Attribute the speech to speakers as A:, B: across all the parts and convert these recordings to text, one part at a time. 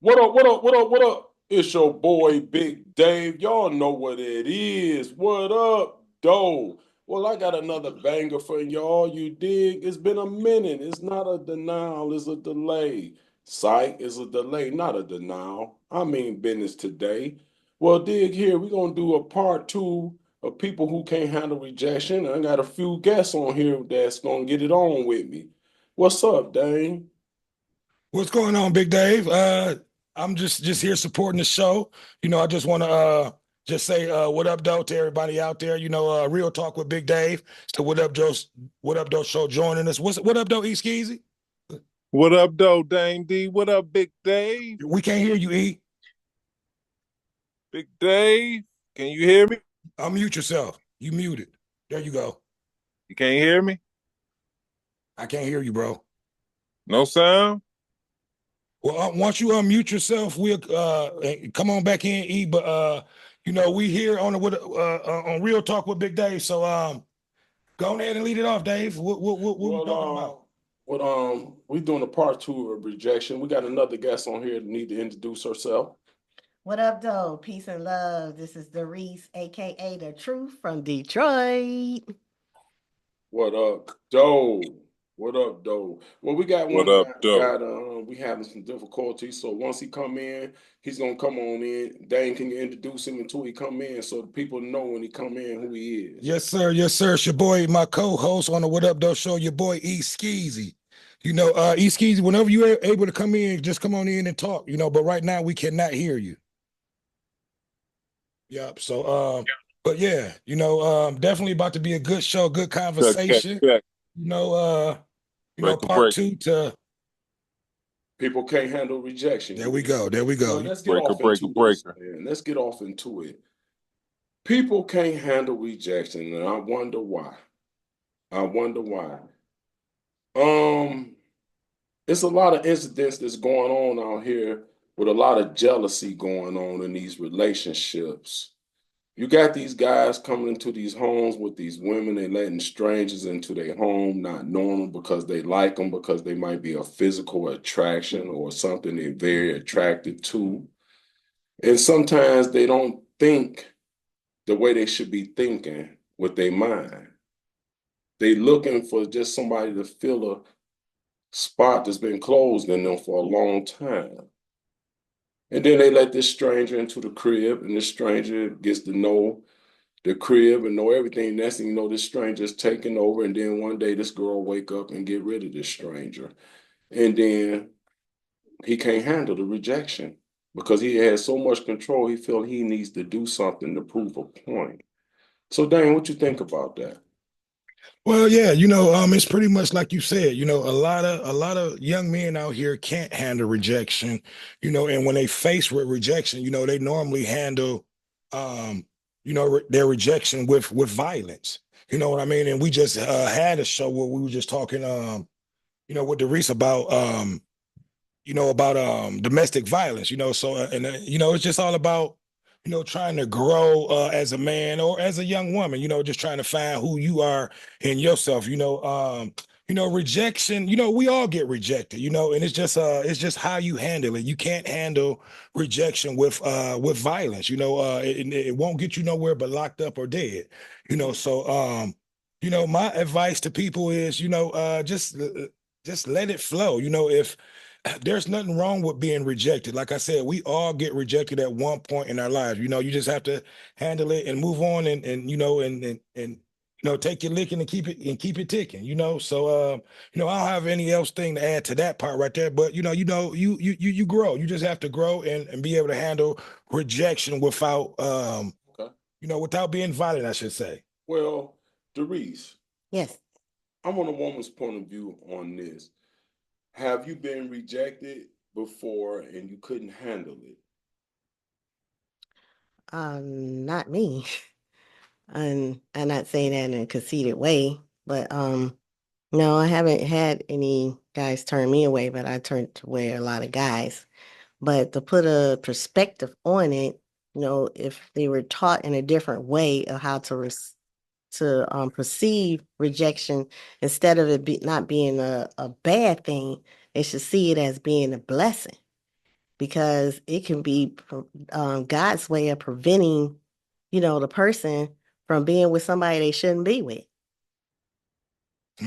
A: What up, what up, what up, what up? It's your boy Big Dave. Y'all know what it is. What up, though? Well, I got another banger for y'all. You dig? It's been a minute. It's not a denial, it's a delay. Sight is a delay, not a denial. I mean business today. Well, dig here. We're gonna do a part two of people who can't handle rejection. I got a few guests on here that's gonna get it on with me. What's up, Dane?
B: What's going on, Big Dave? I'm just here supporting the show. I just want to just say what up, though, to everybody out there. Real talk with Big Dave. So what up, though, show joining us. What up, though, East Skeezy?
C: What up, though, Dame D? What up, Big Dave?
B: We can't hear you, E.
C: Big Dave, can you hear me?
B: Unmute yourself. You muted. There you go.
C: You can't hear me?
B: I can't hear you, bro.
C: No sound?
B: Well, once you unmute yourself, we'll come on back in, E. But we here on Real Talk with Big Dave. So go ahead and lead it off, Dave. What we
A: Well,
B: talking about?
A: we're doing a part two of rejection. We got another guest on here that need to introduce herself.
D: What up, though? Peace and love. This is Doris, aka The Truth from Detroit.
A: What up, Doe? What up, Doe? Well, we got
C: What
A: one
C: up,
A: guy
C: though?
A: we having some difficulty. So once he come in, he's gonna come on in. Dane, can you introduce him until he come in so the people know when he come in who he is?
B: Yes, sir. Yes, sir. It's your boy, my co-host on the What Up Though show, your boy E Skeezy. E Skeezy, whenever you're able to come in, just come on in and talk, but right now we cannot hear you. Yep. So but yeah, definitely about to be a good show, good
C: Check,
B: conversation.
C: check.
B: You know, uh,
C: Breaker,
B: part
C: breaker,
B: two to
A: People can't handle rejection.
B: there we go. There we
A: Well,
B: go.
A: let's get
C: breaker,
A: off
C: breaker,
A: into this,
C: breaker.
A: man. Let's get off into it. People can't handle rejection, and I wonder why. I wonder why. Um, it's a lot of incidents that's going on out here with a lot of jealousy going on in these relationships. You got these guys coming into these homes with these women, they letting strangers into their home, not knowing them because they like them, because they might be a physical attraction or something they're very attracted to. And sometimes they don't think the way they should be thinking with their mind. They looking for just somebody to fill a spot that's been closed in them for a long time. And then they let this stranger into the crib, and this stranger gets to know the crib and know everything. Next thing you know, this stranger is taking over, and then one day this girl wake up and get rid of this stranger. And then he can't handle the rejection because he has so much control, he feel he needs to do something to prove a point. So Dane, what you think about that?
B: Well, yeah, it's pretty much like you said, a lot of young men out here can't handle rejection, and when they face with rejection, they normally handle their rejection with violence. You know what I mean? And we just had a show where we were just talking with Doris about domestic violence, so it's just all about trying to grow as a man or as a young woman, just trying to find who you are in yourself, rejection, we all get rejected, and it's just how you handle it. You can't handle rejection with violence, it won't get you nowhere but locked up or dead, so my advice to people is, just let it flow. If there's nothing wrong with being rejected. Like I said, we all get rejected at one point in our lives. You just have to handle it and move on and take your licking and keep it ticking, So I don't have any else thing to add to that part right there. But you grow. You just have to grow and be able to handle rejection without
A: Okay.
B: without being violent, I should say.
A: Well, Doris,
D: Yes.
A: I want a woman's point of view on this. Have you been rejected before and you couldn't handle it?
D: Not me. And I'm not saying that in a conceited way, but no, I haven't had any guys turn me away, but I turned away a lot of guys. But to put a perspective on it, if they were taught in a different way of how to perceive rejection, instead of not being a bad thing, they should see it as being a blessing. because it can be God's way of preventing, the person from being with somebody they shouldn't be with.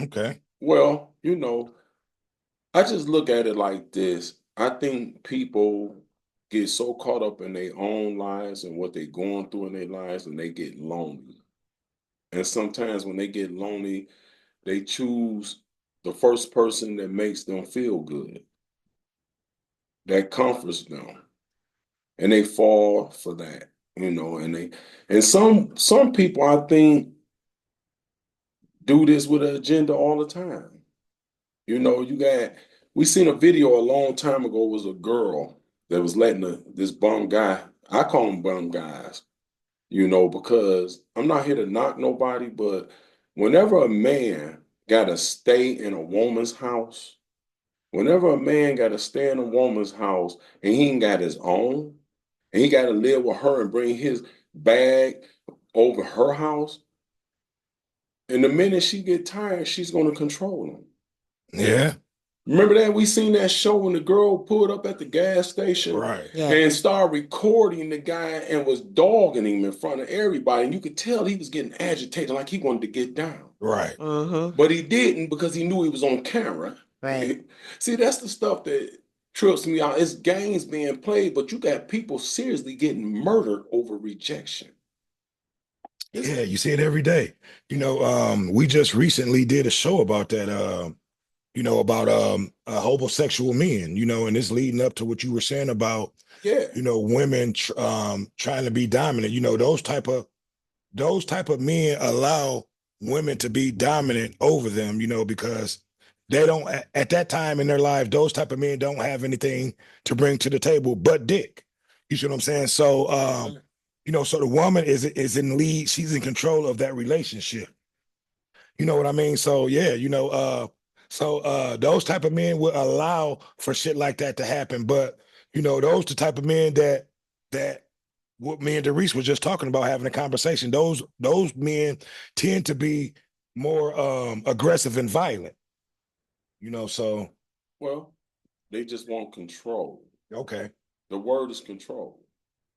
B: Okay.
A: Well, I just look at it like this. I think people get so caught up in their own lives and what they're going through in their lives, and they get lonely. And sometimes when they get lonely, they choose the first person that makes them feel good, that comforts them, and they fall for that. And some people, I think, do this with an agenda all the time. We seen a video a long time ago. It was a girl that was letting this bum guy, I call them bum guys, because I'm not here to knock nobody, but whenever a man got to stay in a woman's house, whenever a man got to stay in a woman's house and he ain't got his own, and he got to live with her and bring his bag over her house, and the minute she get tired, she's going to control him.
B: Yeah.
A: Remember that we seen that show when the girl pulled up at the gas station,
B: Right.
D: Yeah.
A: and started recording the guy and was dogging him in front of everybody, and you could tell he was getting agitated, like he wanted to get down,
B: Right.
D: Mm-hmm.
A: but he didn't because he knew he was on camera.
D: Right.
A: See, that's the stuff that trips me out. It's games being played, but you got people seriously getting murdered over rejection.
B: Yeah, you see it every day. We just recently did a show about that. About homosexual men. And it's leading up to what you were saying about
A: Yeah.
B: women trying to be dominant. Those type of men allow women to be dominant over them, because they don't at that time in their life, those type of men don't have anything to bring to the table but dick. You see what I'm saying? So so the woman is in lead, she's in control of that relationship. You know what I mean? So yeah, those type of men will allow for shit like that to happen. But those the type of men that what me and Derice was just talking about, having a conversation. Those men tend to be more aggressive and violent. So
A: Well, they just want control.
B: okay.
A: The word is control.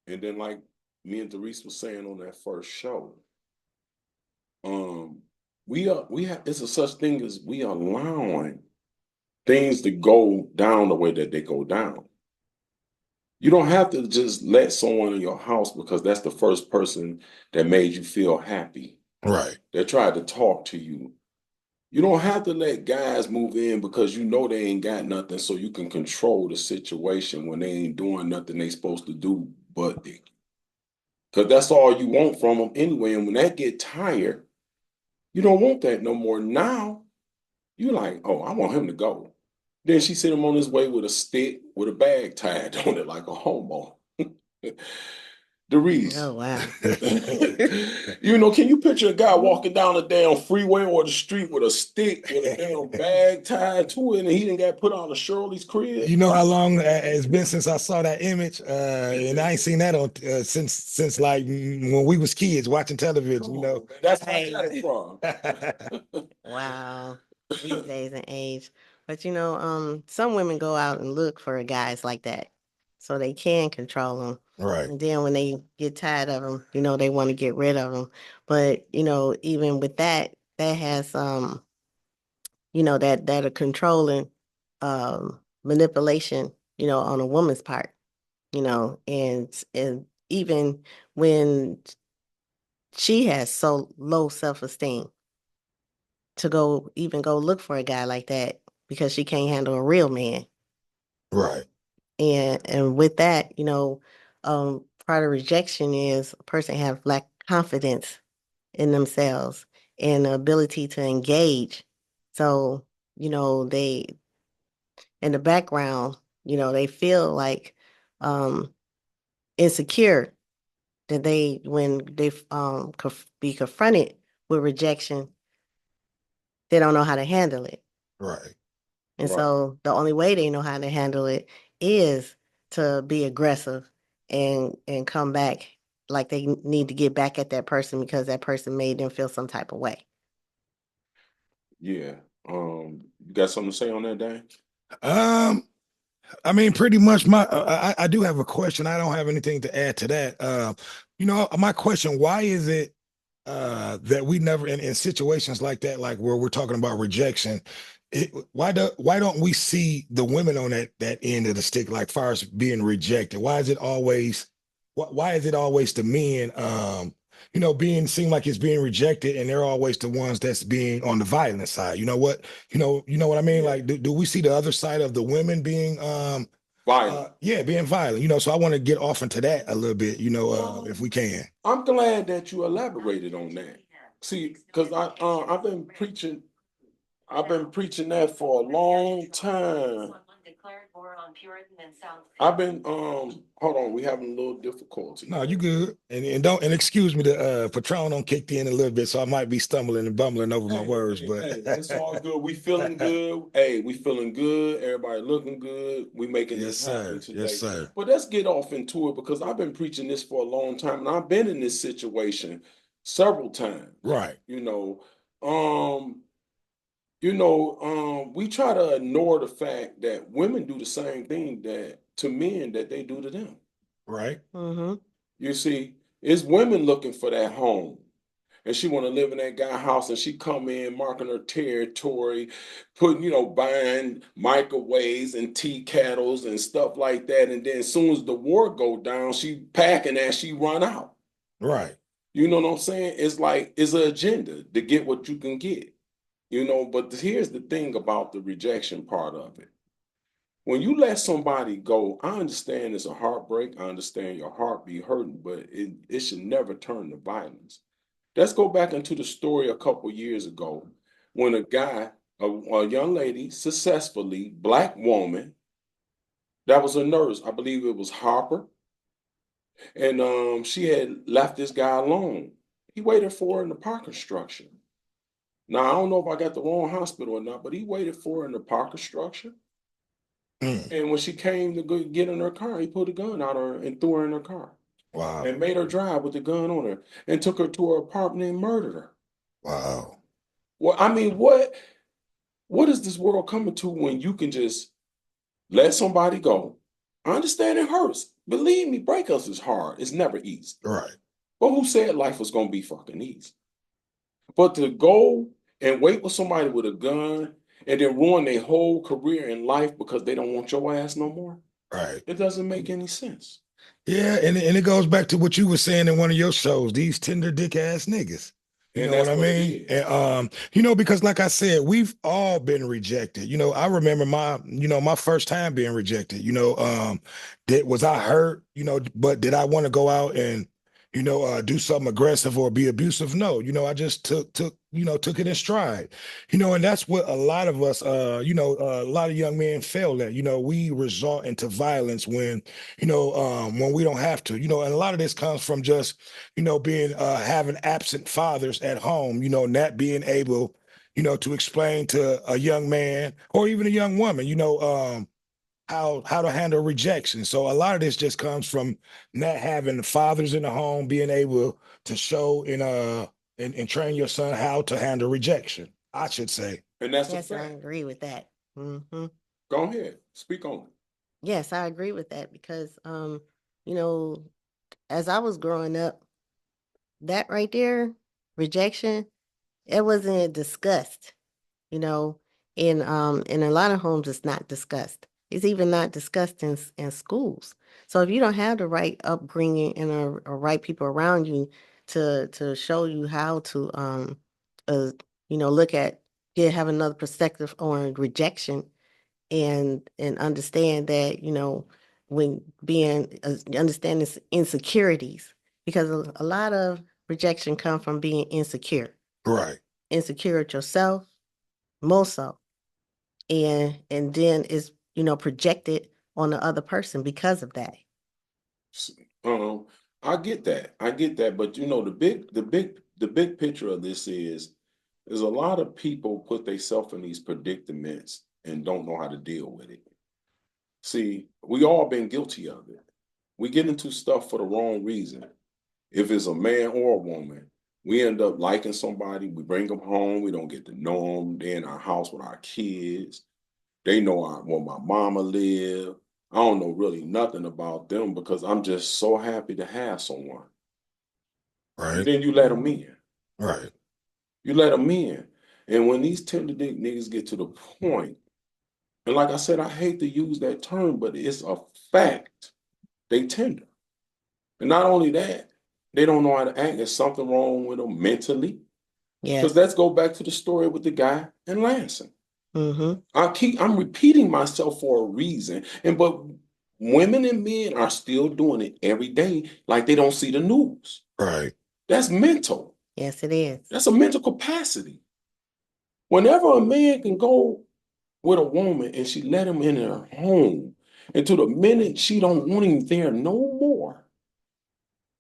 A: And then, like me and Therese was saying on that first show, we have it's a such thing as we allowing things to go down the way that they go down. You don't have to just let someone in your house because that's the first person that made you feel happy,
B: Right.
A: that tried to talk to you. You don't have to let guys move in because you know they ain't got nothing, so you can control the situation when they ain't doing nothing they supposed to do but dick. Because that's all you want from them anyway. And when that get tired, you don't want that no more. Now you're like, oh, I want him to go. Then she sent him on his way with a stick with a bag tied on it like a homo. Derice.
D: Oh, wow.
A: Can you picture a guy walking down the damn freeway or the street with a stick with a damn bag tied to it, and he didn't get put out of Shirley's crib?
B: You know how long it's been since I saw that image, and I ain't seen that on since like when we was kids watching television.
A: That's where I got it from.
D: Wow. These days and age. But some women go out and look for guys like that so they can control them.
B: Right.
D: And then when they get tired of them, they want to get rid of them. But, even with that, that has, that a controlling manipulation, on a woman's part, and even when she has so low self-esteem to go look for a guy like that because she can't handle a real man.
B: Right.
D: And with that, part of rejection is a person have lack confidence in themselves and the ability to engage. So, they in the background, they feel like insecure that they when they be confronted with rejection, they don't know how to handle it.
B: Right.
D: And
A: Right.
D: so the only way they know how to handle it is to be aggressive and come back like they need to get back at that person because that person made them feel some type of way.
A: Yeah. You got something to say on that, Dan?
B: Um, I mean, pretty much I do have a question. I don't have anything to add to that. My question, why is it that we never in situations like that, like where we're talking about rejection, why don't we see the women on that end of the stick, like far as being rejected? Why is it always the men being seem like it's being rejected and they're always the ones that's being on the violent side? You know what I mean?
A: Yeah.
B: Like do we see the other side of the women being
A: Violent.
B: yeah, being violent, so I want to get off into that a little bit, if we can.
A: I'm glad that you elaborated on that. See, because I've been preaching that for a long time. I've been hold on, we having a little difficulty.
B: No, you good. And don't and excuse me, the Patron on kicked in a little bit, so I might be stumbling and bumbling over my words, but
A: Hey, it's all good. We feeling good. Hey, we feeling good. Everybody looking good. We making
B: yes,
A: this happen
B: sir.
A: today.
B: Yes, sir.
A: But let's get off into it because I've been preaching this for a long time and I've been in this situation several times.
B: Right.
A: Um, we try to ignore the fact that women do the same thing that to men that they do to them.
B: Right.
D: Mm-hmm.
A: You see, it's women looking for that home. And she want to live in that guy house and she come in marking her territory, buying microwaves and tea kettles and stuff like that. And then as soon as the war go down, she packing as she run out.
B: Right.
A: You know what I'm saying? It's like it's an agenda to get what you can get. But here's the thing about the rejection part of it. When you let somebody go, I understand it's a heartbreak. I understand your heart be hurting, but it should never turn to violence. Let's go back into the story a couple years ago when a young lady, successfully, black woman, that was a nurse, I believe it was Harper, and she had left this guy alone. He waited for her in the parking structure. Now, I don't know if I got the wrong hospital or not, but he waited for her in the parking structure.
B: Mm.
A: And when she came to get in her car, he pulled a gun out of her and threw her in her car
B: Wow.
A: and made her drive with the gun on her and took her to her apartment and murdered her.
B: Wow.
A: Well, I mean, what is this world coming to when you can just let somebody go? I understand it hurts. Believe me, breakups is hard. It's never easy.
B: Right.
A: But who said life was gonna be fucking easy? But to go and wait with somebody with a gun and then ruin their whole career in life because they don't want your ass no more,
B: Right.
A: it doesn't make any sense.
B: Yeah, and it goes back to what you were saying in one of your shows, these tender dick ass niggas. You
A: And
B: know what
A: that's
B: I
A: what it
B: mean?
A: is.
B: And because like I said, we've all been rejected. I remember my first time being rejected. Did was I hurt, but did I want to go out and do something aggressive or be abusive? No, I just took it in stride. And that's what a lot of us a lot of young men fail at. We resort into violence when we don't have to, and a lot of this comes from just, being having absent fathers at home, not being able, to explain to a young man or even a young woman, how to handle rejection. So a lot of this just comes from not having the fathers in the home being able to show and train your son how to handle rejection, I should say.
A: And that's a
D: Yes, I
A: fact.
D: agree with that. Mm-hmm.
A: Go ahead. Speak on it.
D: Yes, I agree with that because you know, as I was growing up, that right there, rejection, it wasn't discussed, you know. In a lot of homes it's not discussed. It's even not discussed in schools. So if you don't have the right upbringing and or right people around you to show you how to uh look at have another perspective on rejection and understand that when being understand this insecurities because a lot of rejection come from being
B: Right.
D: insecure at yourself more so and then is projected on the other person because of that.
A: Um, I get that. I get that. But the big picture of this is a lot of people put themselves in these predicaments and don't know how to deal with it. See, we all been guilty of it. We get into stuff for the wrong reason. If it's a man or a woman, we end up liking somebody, we bring them home, we don't get to know them, they're in our house with our kids. They know where my mama live. I don't know really nothing about them because I'm just so happy to have someone. And
B: Right.
A: then you let them in.
B: Right.
A: You let them in. And when these tender dick niggas get to the point, and like I said, I hate to use that term, but it's a fact. They tender. And not only that, they don't know how to act. There's something wrong with them mentally. Because
D: Yes.
A: let's go back to the story with the guy in Lansing.
D: Mm-hmm.
A: I'm repeating myself for a reason. But women and men are still doing it every day like they don't see the news.
B: Right.
A: That's mental.
D: Yes, it is.
A: That's a mental capacity. Whenever a man can go with a woman and she let him in her home, and to the minute she don't want him there no more,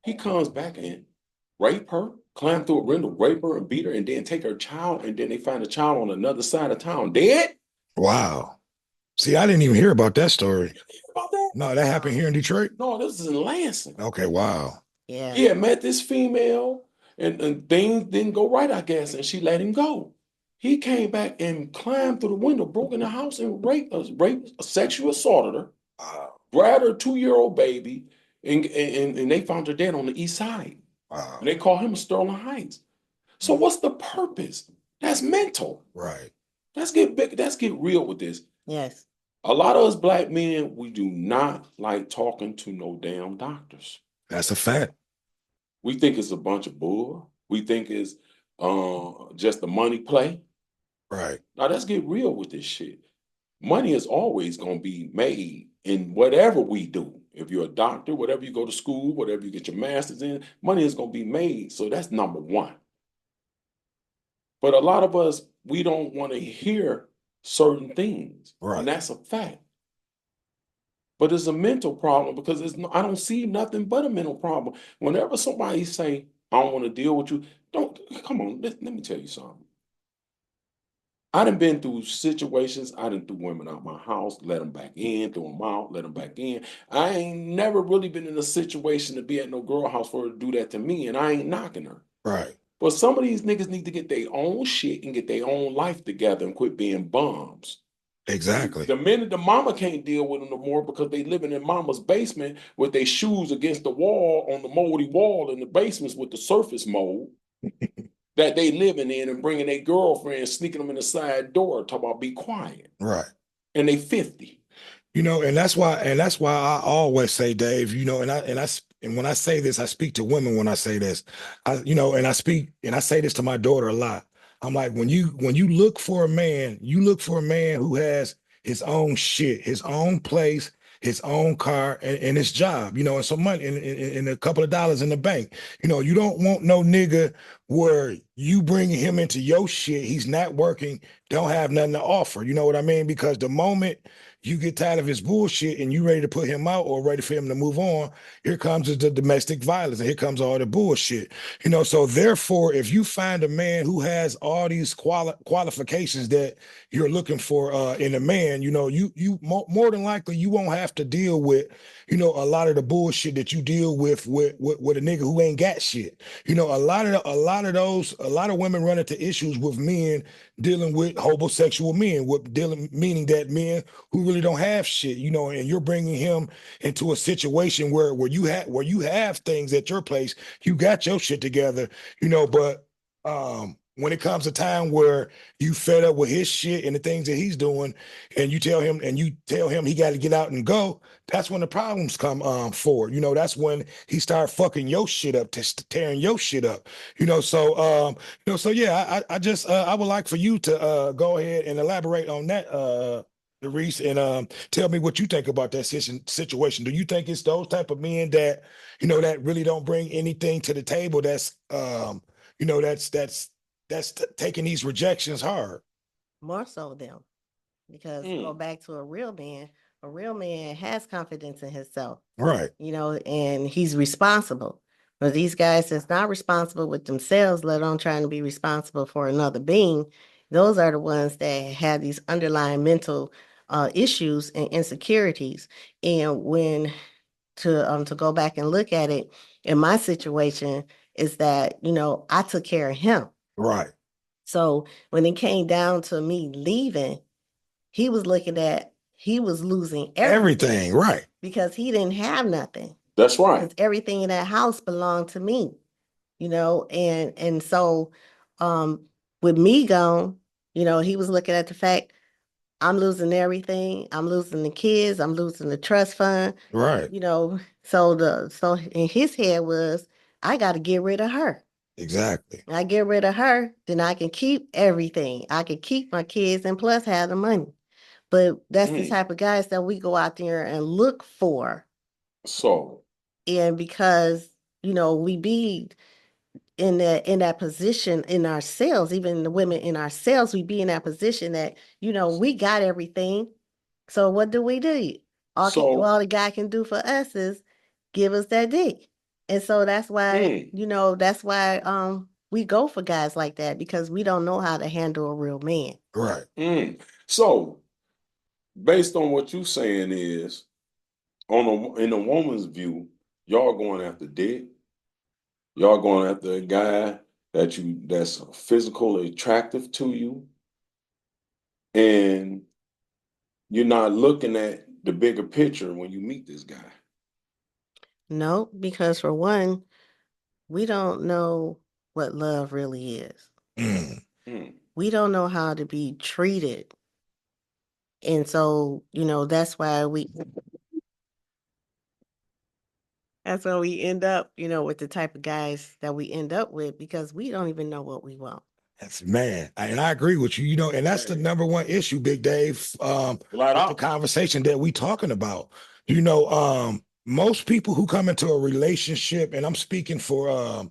A: he comes back and rape her, climb through a window, rape her and beat her, and then take her child, and then they find the child on another side of town dead.
B: Wow. See, I didn't even hear about that story.
A: You hear about that?
B: No, that happened here in Detroit.
A: No, this is in Lansing.
B: Okay, wow.
D: Yeah.
A: He had met this female, and things didn't go right, I guess, and she let him go. He came back and climbed through the window, broke in the house, and sexual assaulted her,
B: Wow.
A: grabbed her 2-year-old baby, and they found her dead on the east side.
B: Wow.
A: And they call him Sterling Heights. So what's the purpose? That's mental.
B: Right.
A: Let's get big. Let's get real with this.
D: Yes.
A: A lot of us black men, we do not like talking to no damn doctors.
B: That's a fact.
A: We think it's a bunch of bull. We think it's just a money play.
B: Right.
A: Now let's get real with this shit. Money is always going to be made in whatever we do. If you're a doctor, whatever you go to school, whatever you get your master's in, money is going to be made. So that's number one. But a lot of us, we don't want to hear certain things.
B: Right.
A: And that's a fact. But it's a mental problem because I don't see nothing but a mental problem. Whenever somebody say, I don't want to deal with you, come on, let me tell you something. I done been through situations, I done threw women out my house, let them back in, threw them out, let them back in. I ain't never really been in a situation to be at no girl house for her to do that to me, and I ain't knocking her.
B: Right.
A: But some of these niggas need to get their own shit and get their own life together and quit being bums.
B: Exactly.
A: The minute the mama can't deal with them no more because they living in mama's basement with their shoes against the wall on the moldy wall in the basements with the surface mold that they living in and bringing their girlfriend, sneaking them in the side door, talk about be quiet.
B: Right.
A: And they 50.
B: And that's why I always say, Dave, and when I say this, I speak to women when I say this. And I say this to my daughter a lot. I'm like, when you look for a man, you look for a man who has his own shit, his own place, his own car, and his job, and some money and a couple of dollars in the bank. You don't want no nigga where you bringing him into your shit, he's not working, don't have nothing to offer. You know what I mean? Because the moment you get tired of his bullshit and you ready to put him out or ready for him to move on, here comes the domestic violence and here comes all the bullshit. So therefore, if you find a man who has all these qualifications that you're looking for in a man, you more than likely you won't have to deal with, a lot of the bullshit that you deal with a nigga who ain't got shit. A lot of women run into issues with men dealing with homosexual men, meaning that men who really don't have shit, and you're bringing him into a situation where you have things at your place, you got your shit together, but when it comes to time where you fed up with his shit and the things that he's doing, and you tell him he got to get out and go, that's when the problems come forward. That's when he start fucking your shit up, tearing your shit up. So yeah, I would like for you to go ahead and elaborate on that, Reese, and tell me what you think about that situation. Do you think it's those type of men that that really don't bring anything to the table? That's taking these rejections hard.
D: More so them. Because go back to a real man has confidence in himself.
B: Right.
D: And he's responsible. But these guys that's not responsible with themselves, let alone trying to be responsible for another being, those are the ones that have these underlying mental issues and insecurities. And when to go back and look at it, in my situation, is that, I took care of him.
B: Right.
D: So when it came down to me leaving, he was looking at he was losing
B: Everything, right.
D: because he didn't have nothing.
A: That's right.
D: Because everything in that house belonged to me, and so with me gone, he was looking at the fact I'm losing everything. I'm losing the kids. I'm losing the trust fund.
B: Right.
D: So in his head was, I got to get rid of her.
B: Exactly.
D: I get rid of her, then I can keep everything. I can keep my kids and plus have the money. But that's the type of guys that we go out there and look for.
A: So,
D: And because, we be in that position in ourselves, even the women in ourselves, we be in that position that, we got everything. So what do? All the guy can do for us is give us that dick. And so that's why, we go for guys like that, because we don't know how to handle a real man.
B: Right.
A: So, based on what you're saying is, in a woman's view, y'all going after dick. Y'all going after a guy that's physically attractive to you, and you're not looking at the bigger picture when you meet this guy.
D: No, because for one, we don't know what love really is. We don't know how to be treated. And so, that's why we end up, with the type of guys that we end up with, because we don't even know what we want.
B: That's man, and I agree with you. And that's the number one issue, Big Dave. The conversation that we talking about. Most people who come into a relationship, and I'm speaking for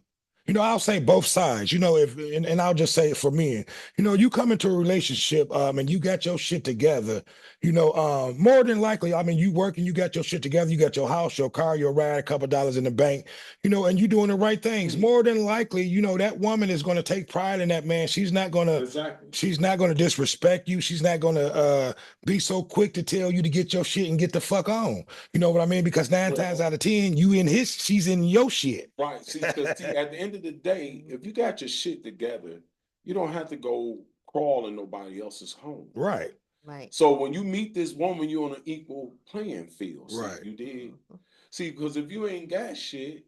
B: I'll say both sides. And I'll just say it for men. You come into a relationship, and you got your shit together. More than likely, I mean, you working, you got your shit together, you got your house, your car, your ride, a couple dollars in the bank, and you doing the right things. More than likely, that woman is going to take pride in that man. She's not going to disrespect you. She's not going to be so quick to tell you to get your shit and get the fuck on. You know what I mean? Because 9 times out of 10, she's in your shit.
A: Right. See, because at the end of the day, if you got your shit together, you don't have to go crawl in nobody else's home.
B: Right.
D: Right.
A: So when you meet this woman, you're on an equal playing field. See,
B: right.
A: You did. See, because if you ain't got shit,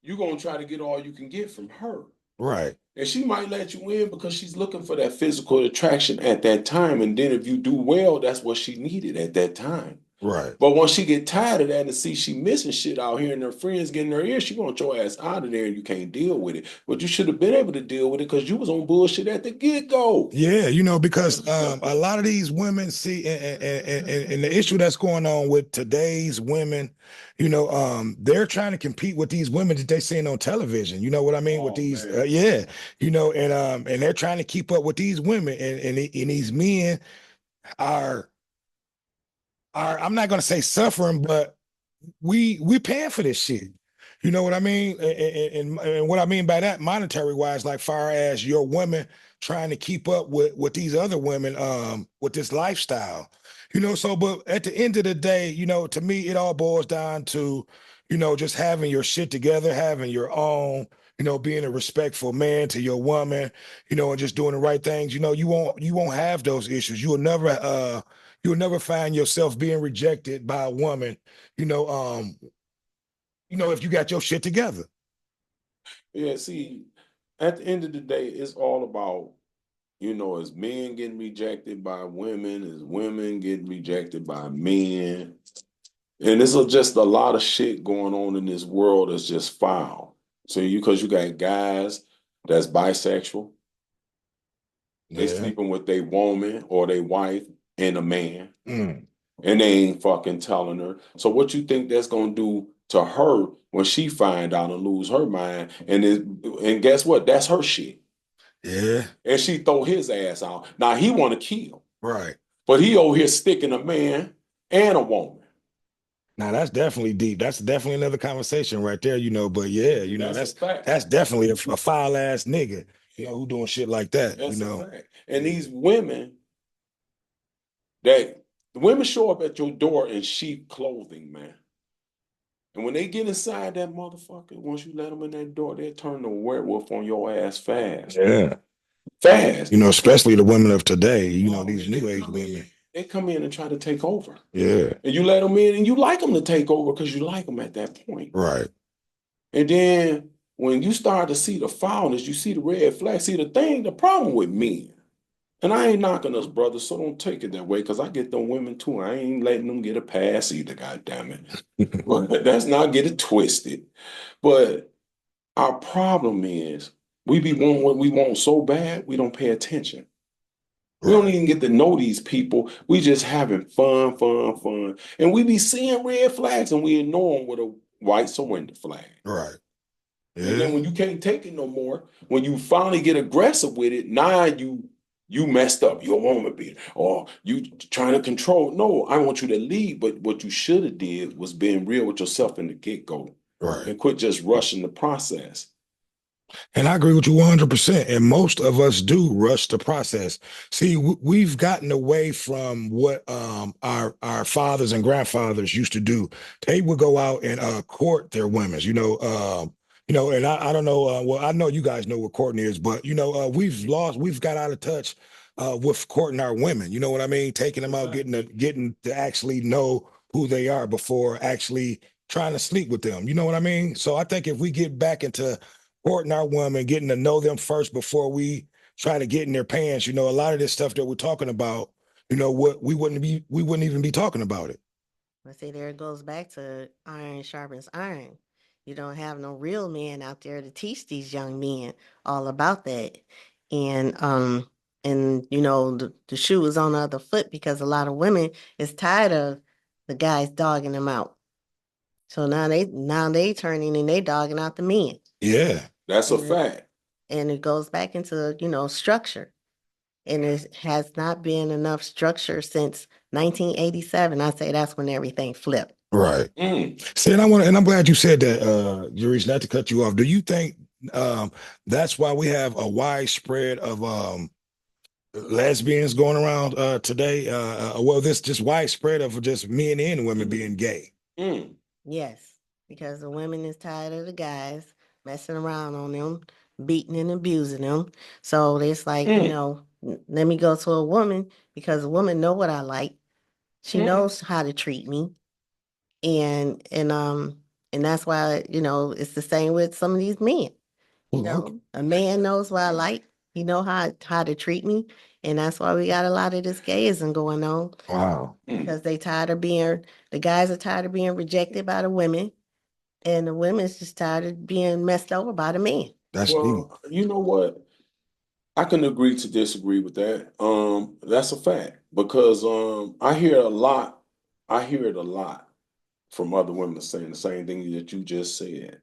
A: you're going to try to get all you can get from her.
B: Right.
A: And she might let you in because she's looking for that physical attraction at that time. And then if you do well, that's what she needed at that time.
B: Right.
A: But once she get tired of that and see she missing shit out here and her friends getting her ear, she want your ass out of there and you can't deal with it. But you should have been able to deal with it because you was on bullshit at the get-go.
B: Yeah, because a lot of these women see, and the issue that's going on with today's women, they're trying to compete with these women that they seeing on television. You know what I mean? With these, and they're trying to keep up with these women, and these men are I'm not going to say suffering, but we paying for this shit. You know what I mean? And what I mean by that, monetary wise, like far as your women trying to keep up with these other women, with this lifestyle. So but at the end of the day, to me, it all boils down to, just having your shit together, having your own, being a respectful man to your woman, and just doing the right things. You won't have those issues. You'll never find yourself being rejected by a woman, if you got your shit together.
A: Yeah, see, at the end of the day, it's all about, as men getting rejected by women, as women getting rejected by men. And there's just a lot of shit going on in this world that's just foul. So because you got guys that's bisexual, they sleeping with their woman or their wife and a man, and they ain't fucking telling her. So what you think that's gonna do to her when she find out and lose her mind? And guess what? That's her shit.
B: Yeah.
A: And she throw his ass out. Now he want to kill,
B: Right.
A: but he over here sticking a man and a woman.
B: Now that's definitely deep. That's definitely another conversation right there, But yeah, that's definitely a foul ass nigga, who doing shit like that.
A: That's a fact. And these women, the women show up at your door in sheep clothing, man. And when they get inside that motherfucker, once you let them in that door, they turn the werewolf on your ass fast.
B: Yeah.
A: Fast.
B: Especially the women of today, these new age women.
A: they come in and try to take over.
B: Yeah.
A: And you let them in and you like them to take over because you like them at that point.
B: Right.
A: And then when you start to see the foulness, you see the red flag. See the problem with men, and I ain't knocking us, brothers, so don't take it that way, because I get them women too. I ain't letting them get a pass either, God damn it. But that's not get it twisted. But our problem is we be wanting what we want so bad, we don't pay attention. We don't even get to know these people. We just having fun, fun, fun. And we be seeing red flags and we ignore them with a white surrender flag.
B: Right.
A: And then
B: Yeah.
A: when you can't take it no more, when you finally get aggressive with it, now you messed up. You're a woman beater, or you trying to control. No, I want you to lead. But what you should have did was being real with yourself in the get-go
B: Right.
A: and quit just rushing the process.
B: And I agree with you 100%. And most of us do rush the process. See, we've gotten away from what our fathers and grandfathers used to do. They would go out and court their women. And I don't know. Well, I know you guys know what courting is, but we've got out of touch with courting our women. You know what I mean? Taking them out, getting to actually know who they are before actually trying to sleep with them. You know what I mean? So I think if we get back into courting our women, getting to know them first before we try to get in their pants. A lot of this stuff that we're talking about, what we wouldn't even be talking about it.
D: I say there it goes back to iron sharpens iron. You don't have no real men out there to teach these young men all about that. And the shoe is on the other foot because a lot of women is tired of the guys dogging them out. So now they turning and they dogging out the men.
B: Yeah.
A: That's a
D: And it,
A: fact.
D: and it goes back into, structure. And it has not been enough structure since 1987. I say that's when everything flipped.
B: Right.
A: Mm.
B: See, and I'm glad you said that, Jurish, not to cut you off. Do you think that's why we have a widespread of lesbians going around today? Well, this just widespread of just men and women being gay.
A: Mm.
D: Yes, because the women is tired of the guys messing around on them, beating and abusing them. So it's like,
A: Mm.
D: let me go to a woman because a woman know what I like. She
A: Mm.
D: knows how to treat me. And that's why, it's the same with some of these men. A man knows what I like. He know how to treat me. And that's why we got a lot of this gayism going on.
B: Wow.
D: Because the guys are tired of being rejected by the women. And the women's just tired of being messed over by the men.
B: That's deep.
A: Well, you know what? I can agree to disagree with that. That's a fact because I hear it a lot. I hear it a lot from other women saying the same thing that you just said,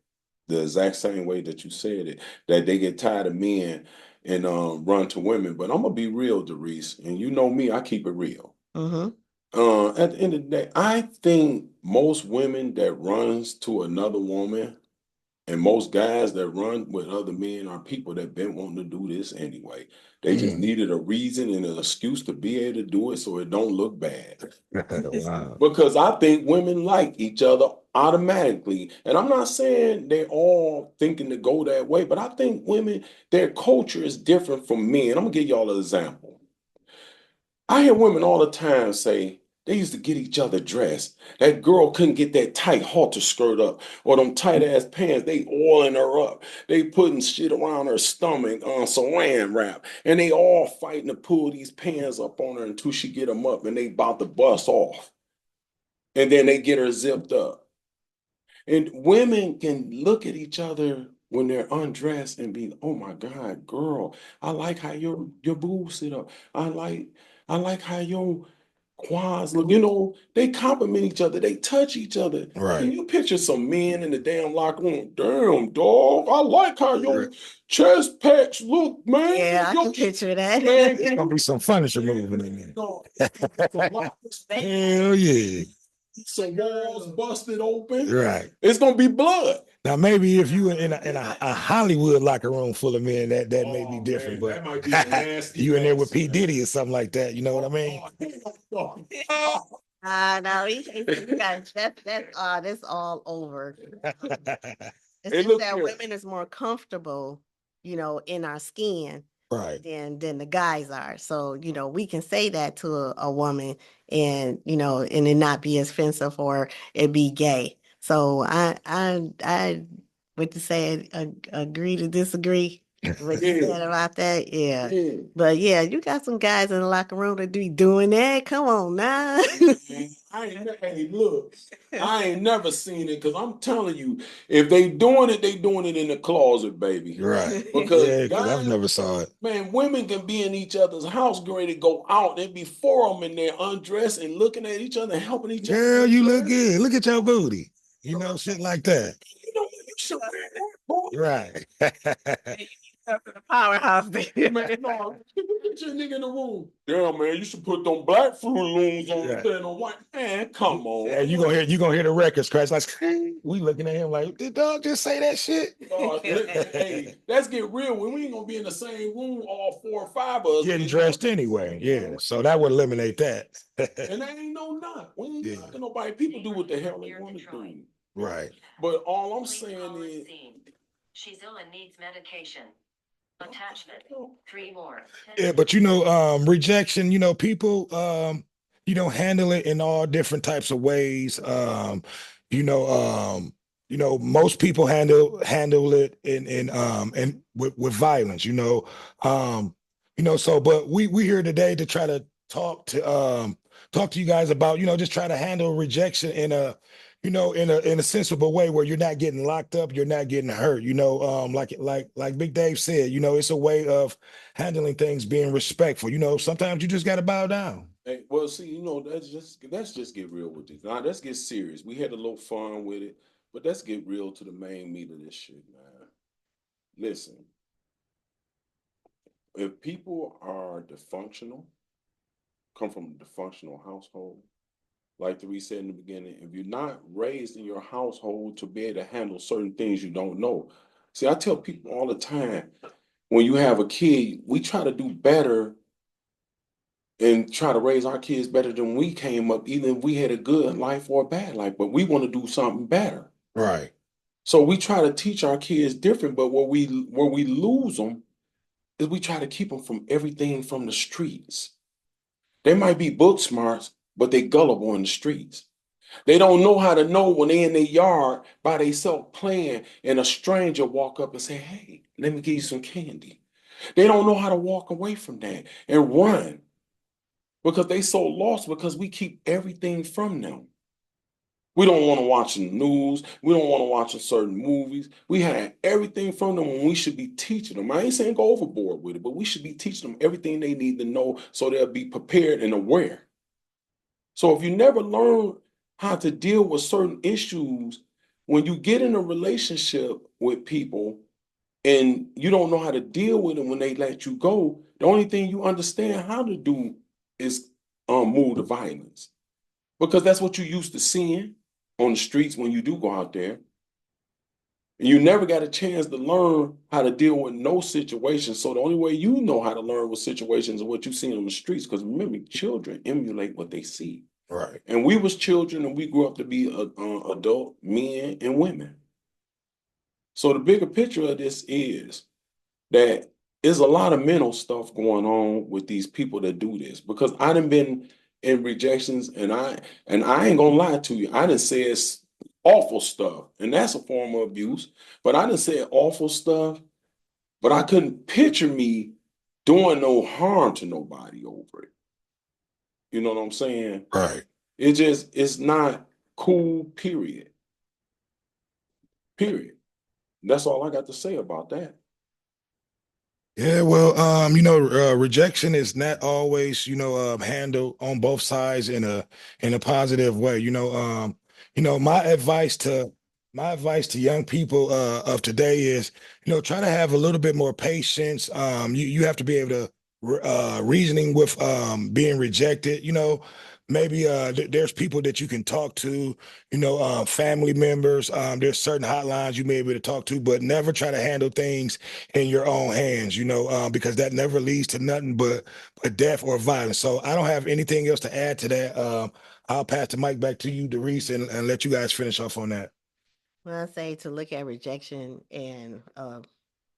A: the exact same way that you said it, that they get tired of men and run to women. But I'm gonna be real, Doris, and you know me, I keep it real.
D: Mm-hmm.
A: At the end of the day, I think most women that runs to another woman and most guys that run with other men are people that been wanting to do this anyway. They just needed a reason and an excuse to be able to do it so it don't look bad.
B: Wow.
A: Because I think women like each other automatically. And I'm not saying they're all thinking to go that way, but I think women, their culture is different from men. I'm gonna give y'all an example. I hear women all the time say they used to get each other dressed. That girl couldn't get that tight halter skirt up or them tight ass pants. They oiling her up. They putting shit around her stomach on saran wrap. And they all fighting to pull these pants up on her until she get them up and they about to bust off. And then they get her zipped up. And women can look at each other when they're undressed and be, oh my God, girl, I like how your boobs sit up. I like how your quads look. They compliment each other, they touch each other.
B: Right.
A: Can you picture some men in the damn locker room? Damn, dog, I like how your chest packs look, man.
D: Yeah, I can picture that.
A: Man,
B: There's gonna be some furniture moving in there. Hell yeah.
A: some walls busted open.
B: Right.
A: It's gonna be blood.
B: Now maybe if you in a Hollywood locker room full of men, that may be different,
A: Man, that
B: but
A: might be a nasty
B: you in there with
A: mess,
B: P.
A: man.
B: Diddy or something like that, you know what I mean?
D: No, that's all over. It's
A: Hey,
D: just
A: look
D: that
A: here.
D: women is more comfortable, in our skin
B: Right.
D: than the guys are. So, we can say that to a woman and, and it not be offensive or it be gay. So I would to say agree to disagree. What you said about that, yeah. But yeah, you got some guys in the locker room that be doing that. Come on now.
A: Hey, look, I ain't never seen it because I'm telling you, if they doing it, they doing it in the closet, baby.
B: Right.
A: Because
B: Yeah, because I've
A: guys,
B: never saw it.
A: man, women can be in each other's house, getting ready to go out. There be four of them in there undressed and looking at each other and helping each other.
B: Girl, you look
A: undress.
B: good. Look at your booty. You know, shit like that.
A: You know, you should wear that, boy.
B: Right.
D: Up in the powerhouse there.
A: Man, no, get your nigga in the room. Damn, man, you should put them black Fruit Looms on
B: Right.
A: instead of them white. Man, come on.
B: And you gonna hear the record scratch like we looking at him like, did dog just say that shit?
A: Hey, let's get real. We ain't gonna be in the same room, all 4 or 5 of us.
B: Getting dressed anyway. Yeah. So that would eliminate that.
A: And that ain't no knock. We ain't
B: Yeah.
A: knocking nobody. People do what the hell they want to do.
B: Right.
A: But all I'm saying is,
E: she's ill and needs medication. Attachment 3 more.
B: Yeah, but rejection, people handle it in all different types of ways. You know, most people handle it in with violence, so but we here today to try to talk to you guys about, just try to handle rejection in a in a sensible way where you're not getting locked up, you're not getting hurt, like Big Dave said, it's a way of handling things, being respectful. Sometimes you just got to bow down.
A: hey, well, see, let's just get real with this. Now, let's get serious. We had a little fun with it, but let's get real to the main meat of this shit, man. Listen, if people are dysfunctional, come from a dysfunctional household, like the said in the beginning, if you're not raised in your household to be able to handle certain things you don't know. See, I tell people all the time, when you have a kid, we try to do better and try to raise our kids better than we came up, even if we had a good life or a bad life, but we want to do something better.
B: Right.
A: So we try to teach our kids different, but where we lose them is we try to keep them from everything from the streets. They might be book smarts, but they gullible in the streets. They don't know how to know when they in their yard by themselves playing and a stranger walk up and say, hey, let me give you some candy. They don't know how to walk away from that and run because they so lost because we keep everything from them. We don't want to watch the news. We don't want to watch certain movies. We have everything from them when we should be teaching them. I ain't saying go overboard with it, but we should be teaching them everything they need to know so they'll be prepared and aware. So if you never learn how to deal with certain issues, when you get in a relationship with people and you don't know how to deal with them when they let you go, the only thing you understand how to do is move to violence. Because that's what you used to seeing on the streets when you do go out there. And you never got a chance to learn how to deal with no situations. So the only way you know how to learn with situations is what you see on the streets. Because remember, children emulate what they see.
B: Right.
A: And we was children and we grew up to be adult men and women. So the bigger picture of this is that there's a lot of mental stuff going on with these people that do this. Because I done been in rejections and I ain't gonna lie to you, I done said awful stuff, and that's a form of abuse. But I done said awful stuff, but I couldn't picture me doing no harm to nobody over it. You know what I'm saying?
B: Right.
A: It's not cool, period. Period. That's all I got to say about that.
B: Yeah, well, rejection is not always, handled on both sides in a positive way. My advice to young people of today is, try to have a little bit more patience. You have to be able to reasoning with being rejected. Maybe there's people that you can talk to, family members. There's certain hotlines you may be able to talk to, but never try to handle things in your own hands, because that never leads to nothing but death or violence. So I don't have anything else to add to that. I'll pass the mic back to you, Doris, and let you guys finish off on that.
D: Well, I say to look at rejection and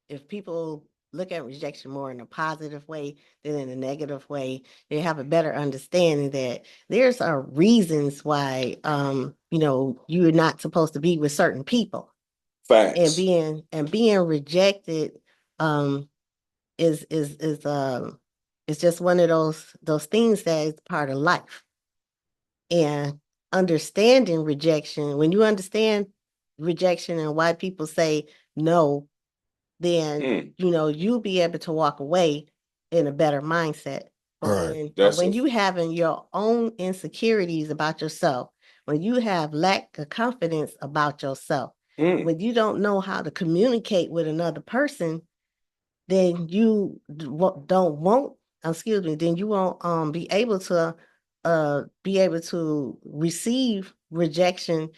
D: if people look at rejection more in a positive way than in a negative way. They have a better understanding that there's reasons why you're not supposed to be with certain people. And
A: Facts.
D: being rejected um is it's just one of those things that is part of life. And understanding rejection, when you understand rejection and why people say no, then
A: Mm,
D: you'll be able to walk away in a better mindset. But
B: Right.
A: that's
D: when
A: a
D: you having your own insecurities about yourself, when you have lack of confidence about yourself,
A: mm,
D: when you don't know how to communicate with another person, then you don't want, excuse me, then you won't be able to receive rejection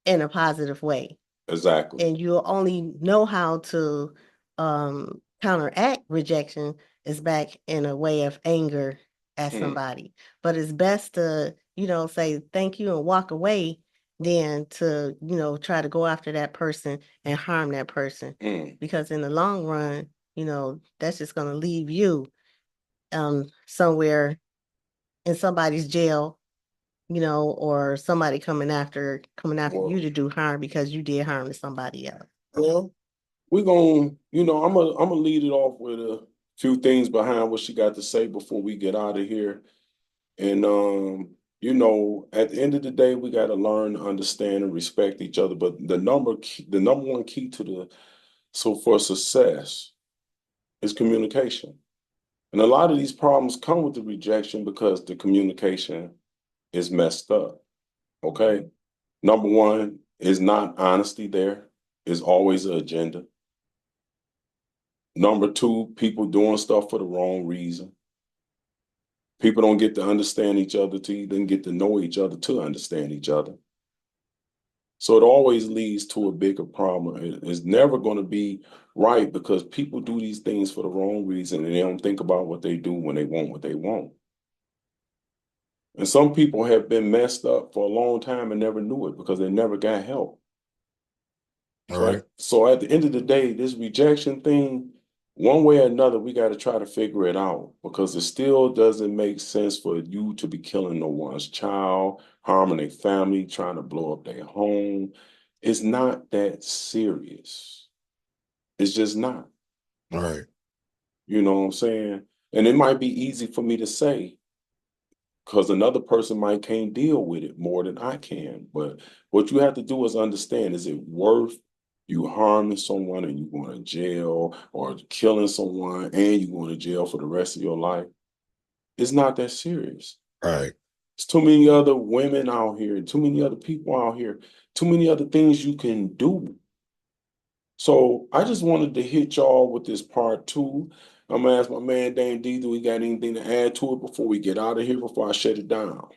D: in a positive way.
A: exactly.
D: And you'll only know how to counteract rejection is back in a way of anger at
A: Mm,
D: somebody. But it's best to, say thank you and walk away than to, try to go after that person and harm that person.
A: mm.
D: Because in the long run, that's just gonna leave you somewhere in somebody's jail, or somebody coming after
A: Well,
D: you to do harm because you did harm to somebody else.
A: well, we're gonna, I'm gonna lead it off with a few things behind what she got to say before we get out of here. And at the end of the day, we got to learn to understand and respect each other. But the number one key for success is communication. And a lot of these problems come with the rejection because the communication is messed up. Okay. Number one is not honesty there. Is always an agenda. Number two, people doing stuff for the wrong reason. People don't get to understand each other to even get to know each other to understand each other. So it always leads to a bigger problem. It's never going to be right because people do these things for the wrong reason and they don't think about what they do when they want what they want. And some people have been messed up for a long time and never knew it because they never got help.
B: All right.
A: So at the end of the day, this rejection thing, one way or another, we got to try to figure it out because it still doesn't make sense for you to be killing no one's child, harming their family, trying to blow up their home. It's not that serious. It's just not.
B: All right.
A: You know what I'm saying? And it might be easy for me to say, because another person might can't deal with it more than I can. But what you have to do is understand, is it worth you harming someone and you going to jail or killing someone and you going to jail for the rest of your life? It's not that serious.
B: All right.
A: There's too many other women out here, too many other people out here, too many other things you can do. So I just wanted to hit y'all with this part two. I'm gonna ask my man Dame D, do we got anything to add to it before we get out of here, before I shut it down?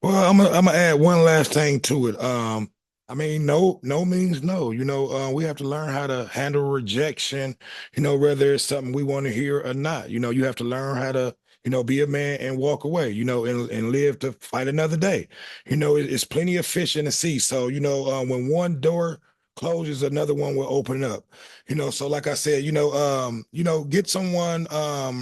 B: Well, I'm gonna add one last thing to it. I mean, no means no. We have to learn how to handle rejection. Whether it's something we want to hear or not. You have to learn how to, be a man and walk away. And live to fight another day. It's plenty of fish in the sea. So when one door closes, another one will open up. So like I said, get someone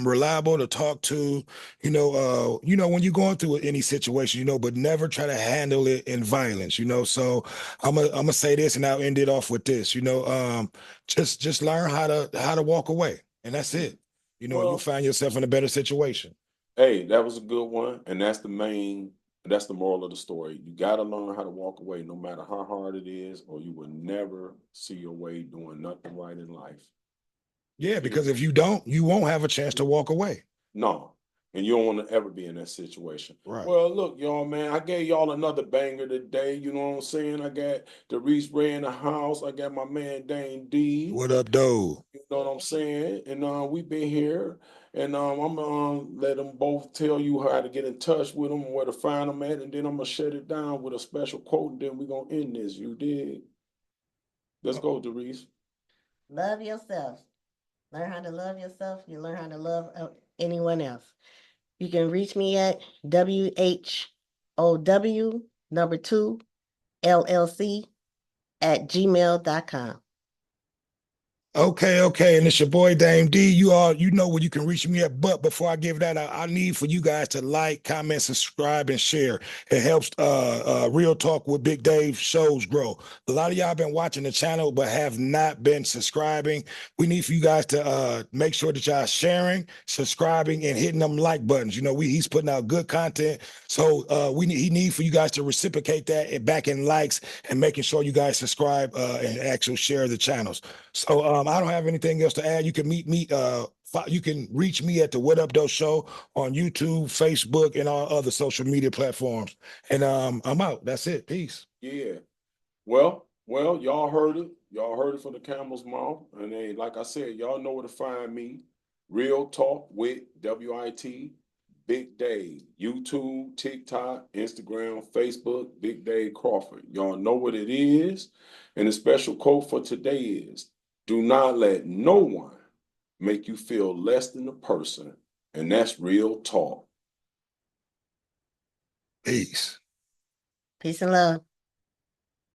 B: reliable to talk to. When you're going through any situation, but never try to handle it in violence. So I'm gonna say this, and I'll end it off with this. Just learn how to walk away, and that's it. And you'll
A: Well,
B: find yourself in a better situation.
A: hey, that was a good one, and that's the moral of the story. You got to learn how to walk away, no matter how hard it is, or you will never see your way doing nothing right in life.
B: Yeah,
A: You,
B: because if you don't, you won't have a chance to walk away.
A: no, and you don't want to ever be in that situation.
B: Right.
A: Well, look, y'all, man, I gave y'all another banger today. You know what I'm saying? I got the Reese Ray in the house. I got my man Dane D.
B: What up, though?
A: You know what I'm saying? And we've been here, and I'm gonna let them both tell you how to get in touch with them, where to find them at, and then I'm gonna shut it down with a special quote, and then we're gonna end this. You did. Let's go, Derice.
D: Love yourself. Learn how to love yourself. You learn how to love anyone else. You can reach me at WHOW number 2 LLC at gmail.com.
B: Okay, and it's your boy Dame D. You know where you can reach me at. But before I give that out, I need for you guys to like, comment, subscribe, and share. It helps Real Talk with Big Dave shows grow. A lot of y'all been watching the channel but have not been subscribing. We need for you guys to make sure that y'all sharing, subscribing, and hitting them like buttons. You know, he's putting out good content. So he need for you guys to reciprocate that and back in likes and making sure you guys subscribe and actually share the channels. So I don't have anything else to add. You can meet me. You can reach me at the What Up Doe Show on YouTube, Facebook, and all other social media platforms. And I'm out. That's it. Peace.
A: Yeah. Well, y'all heard it. Y'all heard it from the camel's mouth. And then, like I said, y'all know where to find me. Real Talk with WIT, Big Dave. YouTube, TikTok, Instagram, Facebook, Big Dave Crawford. Y'all know what it is. And the special quote for today is, do not let no one make you feel less than a person. And that's real talk.
B: Peace.
D: Peace and love.